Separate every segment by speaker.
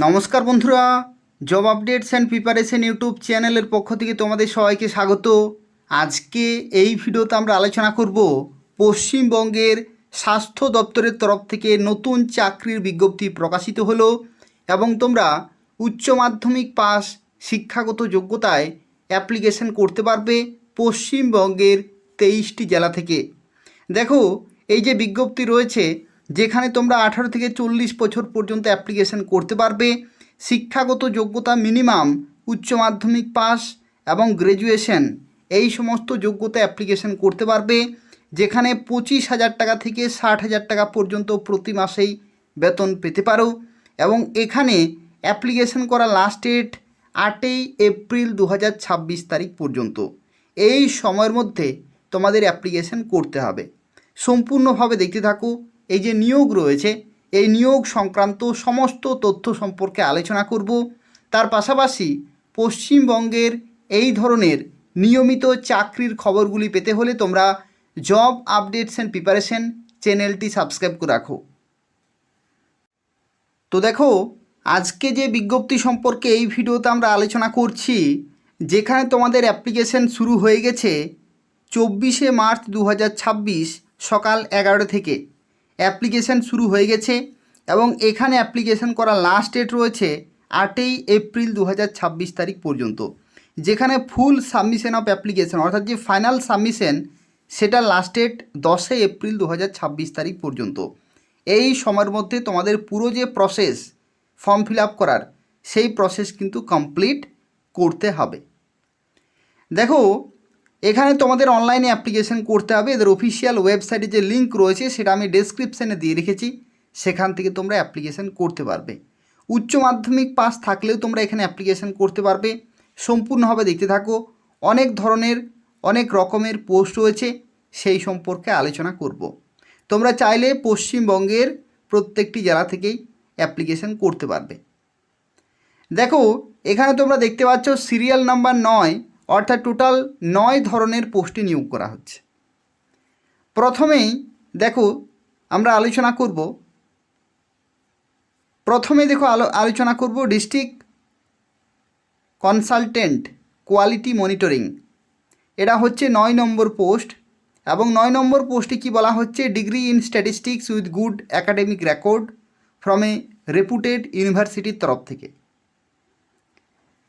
Speaker 1: নমস্কার বন্ধুরা, job updates and preparation YouTube চ্যানেলের পক্ষ থেকে তোমাদের সবাইকে স্বাগত। আজকে এই ভিডিওতে আমরা আলোচনা করব পশ্চিমবঙ্গের স্বাস্থ্য দপ্তরের তরফ থেকে নতুন চাকরির বিজ্ঞপ্তি প্রকাশিত হলো এবং তোমরা উচ্চ মাধ্যমিক পাস শিক্ষাগত যোগ্যতায় অ্যাপ্লিকেশন করতে পারবে পশ্চিমবঙ্গের 23টি জেলা থেকে। দেখো, এই যে বিজ্ঞপ্তি রয়েছে, যেখানে তোমরা 18 থেকে 40 বছর পর্যন্ত অ্যাপ্লিকেশন করতে পারবে। শিক্ষাগত যোগ্যতা মিনিমাম উচ্চ মাধ্যমিক পাস এবং গ্র্যাজুয়েশন, এই সমস্ত যোগ্যতা অ্যাপ্লিকেশন করতে পারবে। যেখানে 25,000 টাকা থেকে 60,000 টাকা পর্যন্ত প্রতি মাসেই বেতন পেতে পারো। এবং এখানে অ্যাপ্লিকেশন করা লাস্ট ডেট 8ই এপ্রিল 2026 তারিখ পর্যন্ত। এই সময়ের মধ্যে তোমাদের অ্যাপ্লিকেশন করতে হবে। সম্পূর্ণভাবে দেখতে থাকো। এই যে নিয়োগ রয়েছে, এই নিয়োগ সংক্রান্ত সমস্ত তথ্য সম্পর্কে আলোচনা করব। তার পাশাপাশি পশ্চিমবঙ্গের এই ধরনের নিয়মিত চাকরির খবরগুলি পেতে হলে তোমরা জব আপডেটস অ্যান্ড প্রিপারেশন চ্যানেলটি সাবস্ক্রাইব করে রাখো। তো দেখো, আজকে যে বিজ্ঞপ্তি সম্পর্কে এই ভিডিওতে আমরা আলোচনা করছি, যেখানে তোমাদের অ্যাপ্লিকেশন শুরু হয়ে গেছে 24শে মার্চ 2026 সকাল 11টা থেকে অ্যাপ্লিকেশান শুরু হয়ে গেছে এবং এখানে অ্যাপ্লিকেশান করা লাস্ট ডেট রয়েছে 8ই এপ্রিল 2026 তারিখ পর্যন্ত। যেখানে ফুল সাবমিশন অফ অ্যাপ্লিকেশান অর্থাৎ যে ফাইনাল সাবমিশন, সেটা লাস্ট ডেট 10 এপ্রিল 2026 তারিখ পর্যন্ত। এই সময়ের মধ্যে তোমাদের পুরো যে প্রসেস ফর্ম ফিল আপ করার, সেই প্রসেস কিন্তু কমপ্লিট করতে হবে। দেখো, এখানে তোমাদের অনলাইনে অ্যাপ্লিকেশন করতে হবে। এদের অফিসিয়াল ওয়েবসাইটে যে লিঙ্ক রয়েছে সেটা আমি ডেসক্রিপশানে দিয়ে রেখেছি, সেখান থেকে তোমরা অ্যাপ্লিকেশন করতে পারবে। উচ্চ মাধ্যমিক পাস থাকলেও তোমরা এখানে অ্যাপ্লিকেশন করতে পারবে। সম্পূর্ণভাবে দেখতে থাকো। অনেক ধরনের অনেক রকমের পোস্ট রয়েছে, সেই সম্পর্কে আলোচনা করব। তোমরা চাইলে পশ্চিমবঙ্গের প্রত্যেকটি জেলা থেকেই অ্যাপ্লিকেশন করতে পারবে। দেখো, এখানে তোমরা দেখতে পাচ্ছ সিরিয়াল নাম্বার 9, অর্থাৎ টোটাল 9 ধরনের পোস্টে নিয়োগ করা হচ্ছে। প্রথমেই দেখো আমরা আলোচনা করব, আলোচনা করব ডিস্ট্রিক্ট কনসালটেন্ট কোয়ালিটি মনিটরিং। এটা হচ্ছে 9 নম্বর পোস্ট এবং 9 নম্বর পোস্টে কি বলা হচ্ছে, degree in statistics with good academic record from a রেপুটেড ইউনিভার্সিটির তরফ থেকে।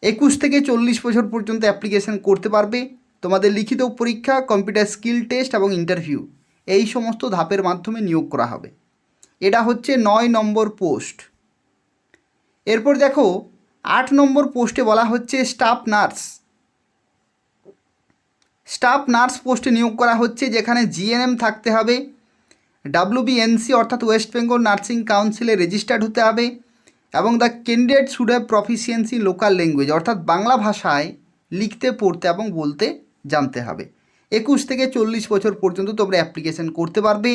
Speaker 1: 21 থেকে 40 বছর পর্যন্ত অ্যাপ্লিকেশন করতে পারবে। তোমাদের লিখিত পরীক্ষা, কম্পিউটার স্কিল টেস্ট এবং ইন্টারভিউ, এই সমস্ত ধাপের মাধ্যমে নিয়োগ করা হবে। এটা হচ্ছে 9 নম্বর পোস্ট। এরপর দেখো 8 নম্বর পোস্টে বলা হচ্ছে স্টাফ নার্স পোস্টে নিয়োগ করা হচ্ছে, যেখানে জিএনএম থাকতে হবে, WBNC অর্থাৎ ওয়েস্ট বেঙ্গল নার্সিং কাউন্সিলে রেজিস্টার্ড হতে হবে এবং the candidate should have proficiency local language অর্থাৎ বাংলা ভাষায় লিখতে, পড়তে এবং বলতে জানতে হবে। 21 থেকে 40 বছর পর্যন্ত তোমরা অ্যাপ্লিকেশন করতে পারবে,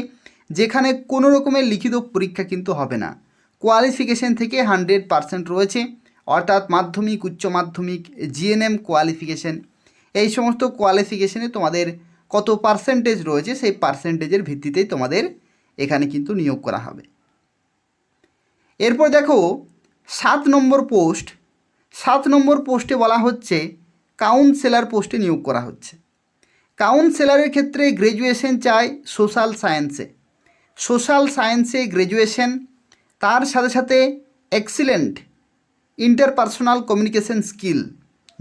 Speaker 1: যেখানে কোনো রকমের লিখিত পরীক্ষা কিন্তু হবে না। কোয়ালিফিকেশন থেকে 100% রয়েছে, অর্থাৎ মাধ্যমিক, উচ্চ মাধ্যমিক, জিএনএম কোয়ালিফিকেশন, এই সমস্ত কোয়ালিফিকেশনে তোমাদের কত পার্সেন্টেজ রয়েছে, সেই পার্সেন্টেজের ভিত্তিতেই তোমাদের এখানে কিন্তু নিয়োগ করা হবে। এরপর দেখো 7 নম্বর পোস্টে বলা হচ্ছে কাউন্সেলর পোস্টে নিয়োগ করা হচ্ছে। কাউন্সেলরের ক্ষেত্রে গ্র্যাজুয়েশন চাই সোশ্যাল সায়েন্সে গ্র্যাজুয়েশন, তার সাথে সাথে excellent interpersonal communication skill,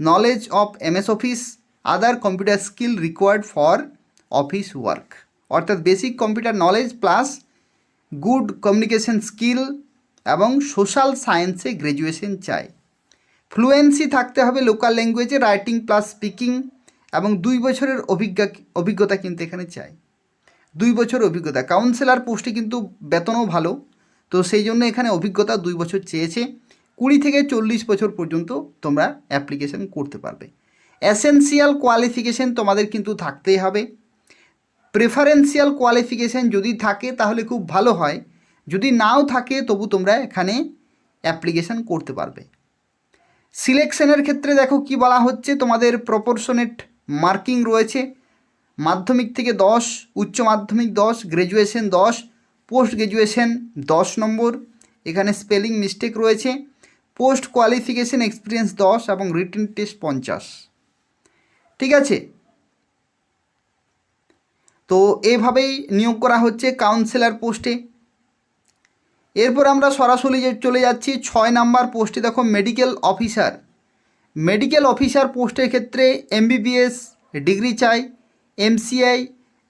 Speaker 1: knowledge of MS office, other computer skill required for office work, অর্থাৎ basic computer knowledge plus good communication skill এবং সোশ্যাল সায়েন্সে গ্র্যাজুয়েশন চাই। ফ্লুয়েন্সি থাকতে হবে লোকাল ল্যাঙ্গুয়েজে, রাইটিং প্লাস স্পিকিং এবং 2 বছরের অভিজ্ঞতা কিন্তু এখানে চাই। 2 বছর অভিজ্ঞতা। কাউন্সিলর পোস্টে কিন্তু বেতনও ভালো, তো সেই জন্য এখানে অভিজ্ঞতা 2 বছর চেয়েছে। 20 থেকে 40 বছর পর্যন্ত তোমরা অ্যাপ্লিকেশন করতে পারবে। এসেনশিয়াল কোয়ালিফিকেশন তোমাদের কিন্তু থাকতেই হবে। প্রেফারেন্সিয়াল কোয়ালিফিকেশান যদি থাকে তাহলে খুব ভালো হয়, যদি নাও থাকে তবু তোমরা এখানে অ্যাপ্লিকেশান করতে পারবে। সিলেকশনের ক্ষেত্রে দেখো কি বলা হচ্ছে, তোমাদের প্রপোর্শনেট মার্কিং রয়েছে। মাধ্যমিক থেকে 10, উচ্চ মাধ্যমিক 10, গ্র্যাজুয়েশন 10, পোস্ট গ্র্যাজুয়েশন 10 নম্বর। এখানে স্পেলিং মিস্টেক রয়েছে। পোস্ট কোয়ালিফিকেশন এক্সপিরিয়েন্স 10 এবং রিটেন টেস্ট 50। ঠিক আছে, তো এভাবেই নিয়োগ করা হচ্ছে কাউন্সিলর পোস্টে। এরপর আমরা সরাসরি চলে যাচ্ছি 6 নাম্বার পোস্টে। দেখো মেডিকেল অফিসার। মেডিকেল অফিসার পোস্টের ক্ষেত্রে এমবিবিএস ডিগ্রি চাই, এমসিআই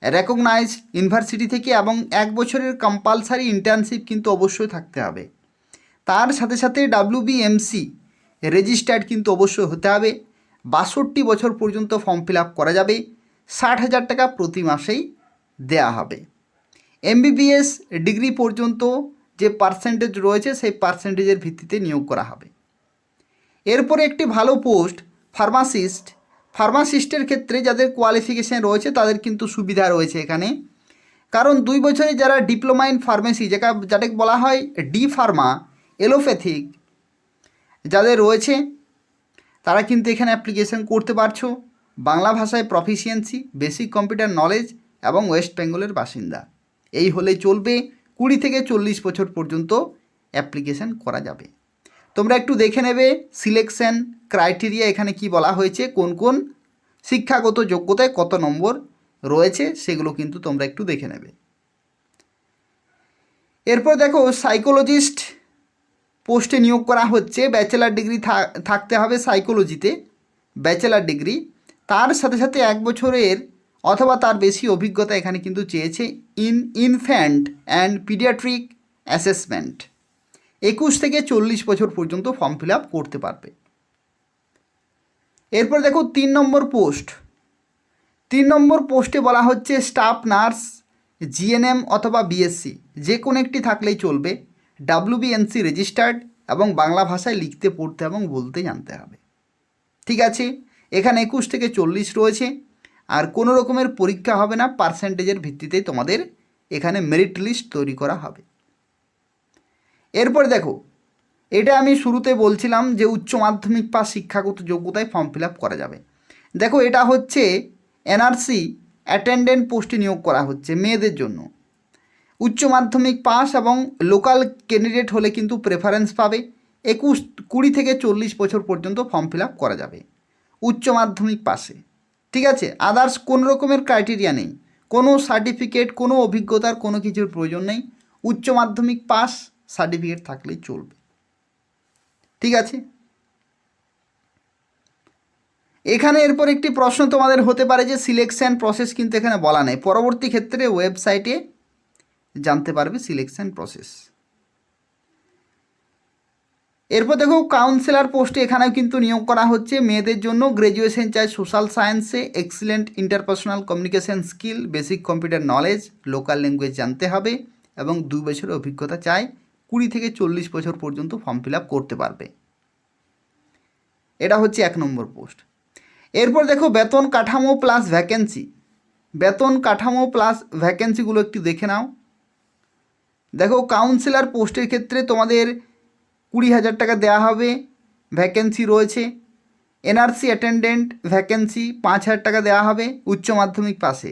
Speaker 1: রেকগনাইজ ইউনিভার্সিটি থেকে, এবং 1 বছরের কম্পালসারি ইন্টার্নশিপ কিন্তু অবশ্যই থাকতে হবে। তার সাথে সাথে WBMC রেজিস্টার্ড কিন্তু অবশ্যই হতে হবে। 62 বছর পর্যন্ত ফর্ম ফিল আপ করা যাবে। 60,000 টাকা প্রতি মাসেই দেয়া হবে। এমবিবিএস ডিগ্রি পর্যন্ত যে পার্সেন্টেজ রয়েছে সেই পার্সেন্টেজের ভিত্তিতে নিয়োগ করা হবে। এরপরে একটি ভালো পোস্ট ফার্মাসিস্ট। ফার্মাসিস্টের ক্ষেত্রে যাদের কোয়ালিফিকেশান রয়েছে তাদের কিন্তু সুবিধা রয়েছে এখানে, কারণ 2 বছরে যারা ডিপ্লোমা ইন ফার্মেসি, যাটাকে বলা হয় ডি ফার্মা এলোপ্যাথিক যাদের রয়েছে তারা কিন্তু এখানে অ্যাপ্লিকেশন করতে পারছো। বাংলা ভাষায় প্রফিসিয়েন্সি, বেসিক কম্পিউটার নলেজ এবং ওয়েস্ট বেঙ্গলের বাসিন্দা, এই হলে চলবে। 20 থেকে 40 বছর পর্যন্ত অ্যাপ্লিকেশন করা যাবে। তোমরা একটু দেখে নেবে সিলেকশন ক্রাইটেরিয়া এখানে কি বলা হয়েছে, কোন কোন শিক্ষাগত যোগ্যতায় কত নম্বর রয়েছে সেগুলো কিন্তু তোমরা একটু দেখে নেবে। এরপর দেখো সাইকোলজিস্ট পোস্টে নিয়োগ করা হচ্ছে। ব্যাচেলার ডিগ্রি থাকতে হবে সাইকোলজিতে, ব্যাচেলার ডিগ্রি। তার সাথে সাথে 1 বছরের অথবা তার বেশি অভিজ্ঞতা এখানে কিন্তু চেয়েছে ইনফ্যান্ট অ্যান্ড পিডিয়াট্রিক অ্যাসেসমেন্ট। 21 থেকে 40 বছর পর্যন্ত ফর্ম ফিল আপ করতে পারবে। এরপর দেখো 3 নম্বর পোস্ট। 3 নম্বর পোস্টে বলা হচ্ছে স্টাফ নার্স, জিএনএম অথবা বিএসসি যে কোনো একটি থাকলেই চলবে। WBNC রেজিস্টার্ড এবং বাংলা ভাষায় লিখতে, পড়তে এবং বলতে জানতে হবে। ঠিক আছে, এখানে 21 থেকে 40 রয়েছে, আর কোনো রকমের পরীক্ষা হবে না, পার্সেন্টেজের ভিত্তিতেই তোমাদের এখানে মেরিট লিস্ট তৈরি করা হবে। এরপর দেখো, এটা আমি শুরুতে বলছিলাম যে উচ্চ মাধ্যমিক পাস শিক্ষাগত যোগ্যতায় ফর্ম ফিল আপ করা যাবে। দেখো এটা হচ্ছে এনআরসি অ্যাটেন্ডেন্ট পোস্টে নিয়োগ করা হচ্ছে মেয়েদের জন্য। উচ্চ মাধ্যমিক পাস এবং লোকাল ক্যান্ডিডেট হলে কিন্তু প্রেফারেন্স পাবে। 20 থেকে 40 বছর পর্যন্ত ফর্ম ফিল আপ করা যাবে উচ্চ মাধ্যমিক পাসে। ঠিক আছে, আদার্স কোনো রকমের ক্রাইটেরিয়া নেই, কোনো সার্টিফিকেট, কোনো অভিজ্ঞতার কোনো কিছুর প্রয়োজন নেই। উচ্চ মাধ্যমিক পাস সার্টিফিকেট থাকলেই চলবে। ঠিক আছে, এখানে এরপর একটি প্রশ্ন তোমাদের হতে পারে যে সিলেকশন প্রসেস কিন্তু এখানে বলা নেই, পরবর্তী ক্ষেত্রে ওয়েবসাইটে জানতে পারবে সিলেকশন প্রসেস। এরপর দেখো কাউন্সিলর পোস্টে এখানেও কিন্তু নিয়োগ করা হচ্ছে মেয়েদের জন্য। গ্র্যাজুয়েশন চাই সোশ্যাল সায়েন্সে, excellent interpersonal communication skill, basic computer knowledge, local language জানতে হবে এবং 2 বছরের অভিজ্ঞতা চাই। 20 থেকে 40 বছর পর্যন্ত ফর্ম ফিল আপ করতে পারবে। এটা হচ্ছে 1 নম্বর পোস্ট। এরপর দেখো বেতন কাঠামো প্লাস ভ্যাকেন্সি। বেতন কাঠামো প্লাস ভ্যাকেন্সিগুলো একটু দেখে নাও। দেখো কাউন্সিলর পোস্টের ক্ষেত্রে তোমাদের 20,000 টাকা দেওয়া হবে, ভ্যাকেন্সি রয়েছে। এনআরসি অ্যাটেন্ডেন্ট ভ্যাকেন্সি 5,000 টাকা দেওয়া হবে উচ্চ মাধ্যমিক পাশে।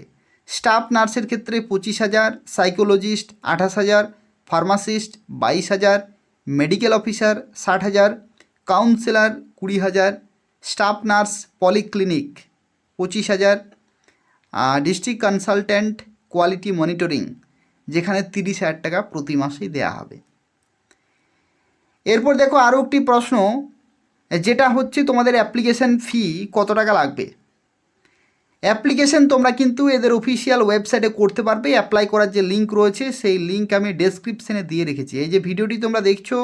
Speaker 1: স্টাফ নার্সের ক্ষেত্রে 25,000, psychologist 28,000, pharmacist 22,000, medical officer 60,000, councillor 20,000, staff nurse polyclinic 25,000, district consultant quality monitoring যেখানে 30,000 টাকা প্রতি মাসেই দেওয়া হবে। এরপর দেখো আরও একটি প্রশ্ন, যেটা হচ্ছে তোমাদের অ্যাপ্লিকেশান ফি কত টাকা লাগবে। অ্যাপ্লিকেশান তোমরা কিন্তু এদের অফিসিয়াল ওয়েবসাইটে করতে পারবে। অ্যাপ্লাই করার যে লিঙ্ক রয়েছে সেই লিঙ্ক আমি ডেসক্রিপশানে দিয়ে রেখেছি। এই যে ভিডিওটি তোমরা দেখছো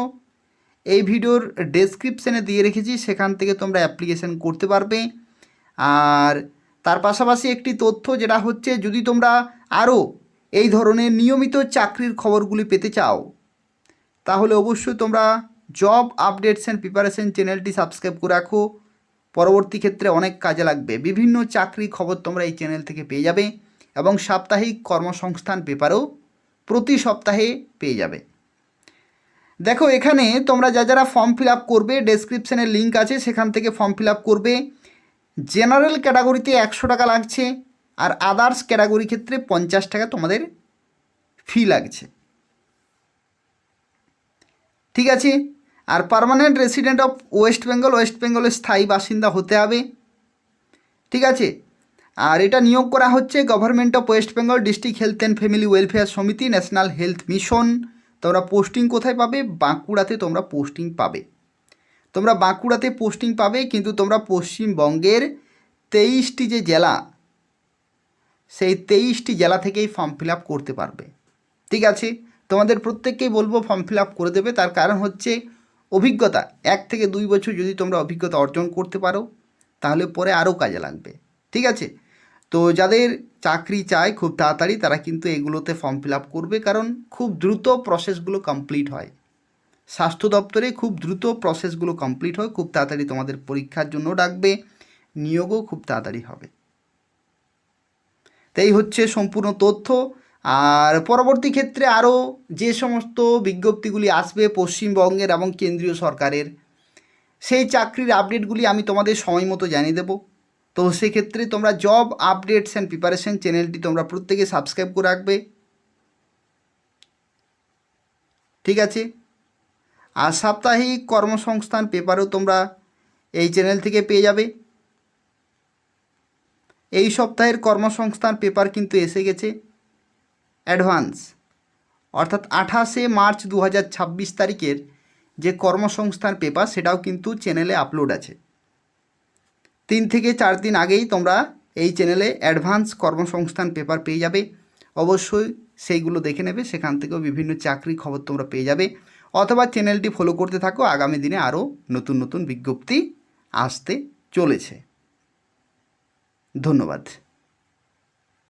Speaker 1: এই ভিডিওর ডেসক্রিপশানে দিয়ে রেখেছি, সেখান থেকে তোমরা অ্যাপ্লিকেশান করতে পারবে। আর তার পাশাপাশি একটি তথ্য যেটা হচ্ছে, যদি তোমরা আরও এই ধরনের নিয়মিত চাকরির খবরগুলি পেতে চাও তাহলে অবশ্যই তোমরা জব আপডেটস অ্যান্ড প্রিপারেশন চ্যানেলটি সাবস্ক্রাইব করে রাখো। পরবর্তী ক্ষেত্রে অনেক কাজে লাগবে। বিভিন্ন চাকরি খবর তোমরা এই চ্যানেল থেকে পেয়ে যাবে এবং সাপ্তাহিক কর্মসংস্থান পেপারও প্রতি সপ্তাহে পেয়ে যাবে। দেখো এখানে তোমরা যারা ফর্ম ফিল আপ করবে, ডেসক্রিপশানের লিঙ্ক আছে, সেখান থেকে ফর্ম ফিল আপ করবে। জেনারেল ক্যাটাগরিতে 100 টাকা লাগছে, আর আদার্স ক্যাটাগরি ক্ষেত্রে 50 টাকা তোমাদের ফি লাগছে। ঠিক আছে, আর পার্মানেন্ট রেসিডেন্ট অফ ওয়েস্ট বেঙ্গলের স্থায়ী বাসিন্দা হতে হবে। ঠিক আছে। আর এটা নিয়োগ করা হচ্ছে government of West Bengal district health and family welfare সমিতি, ন্যাশনাল হেলথ মিশন। তোমরা পোস্টিং কোথায় পাবে? বাঁকুড়াতে তোমরা পোস্টিং পাবে। তোমরা বাঁকুড়াতে পোস্টিং পাবে, কিন্তু তোমরা পশ্চিমবঙ্গের 23টি যে জেলা, সেই 23টি জেলা থেকেই ফর্ম ফিল আপ করতে পারবে। ঠিক আছে। তোমাদের প্রত্যেককেই বলবো ফর্ম ফিল আপ করে দেবে। তার কারণ হচ্ছে অভিজ্ঞতা, 1 থেকে 2 বছর যদি তোমরা অভিজ্ঞতা অর্জন করতে পারো তাহলে পরে আরও কাজে লাগবে। ঠিক আছে। তো যাদের চাকরি চায় খুব তাড়াতাড়ি, তারা কিন্তু এগুলোতে ফর্ম ফিল আপ করবে, কারণ খুব দ্রুত প্রসেসগুলো কমপ্লিট হয়। স্বাস্থ্য দপ্তরে খুব দ্রুত প্রসেসগুলো কমপ্লিট হয়, খুব তাড়াতাড়ি তোমাদের পরীক্ষার জন্য ডাকবে, নিয়োগও খুব তাড়াতাড়ি হবে। তাই হচ্ছে সম্পূর্ণ তথ্য। আর পরবর্তী ক্ষেত্রে আরও যে সমস্ত বিজ্ঞপ্তিগুলি আসবে পশ্চিমবঙ্গের এবং কেন্দ্রীয় সরকারের, সেই চাকরির আপডেটগুলি আমি তোমাদের সময় মতো জানিয়ে দেবো। তো সেক্ষেত্রে তোমরা জব আপডেটস অ্যান্ড প্রিপারেশন চ্যানেলটি তোমরা প্রত্যেকে সাবস্ক্রাইব করে রাখবে। ঠিক আছে। আর সাপ্তাহিক কর্মসংস্থান পেপারও তোমরা এই চ্যানেল থেকে পেয়ে যাবে। এই সপ্তাহের কর্মসংস্থান পেপার কিন্তু এসে গেছে অ্যাডভান্স, অর্থাৎ 28শে মার্চ 2026 তারিখের যে কর্মসংস্থান পেপার, সেটাও কিন্তু চ্যানেলে আপলোড আছে। 3 থেকে 4 দিন আগেই তোমরা এই চ্যানেলে অ্যাডভান্স কর্মসংস্থান পেপার পেয়ে যাবে। অবশ্যই সেইগুলো দেখে নেবে, সেখান থেকেও বিভিন্ন চাকরি খবর তোমরা পেয়ে যাবে। অথবা চ্যানেলটি ফলো করতে থাকো, আগামী দিনে আরও নতুন নতুন বিজ্ঞপ্তি আসতে চলেছে। ধন্যবাদ।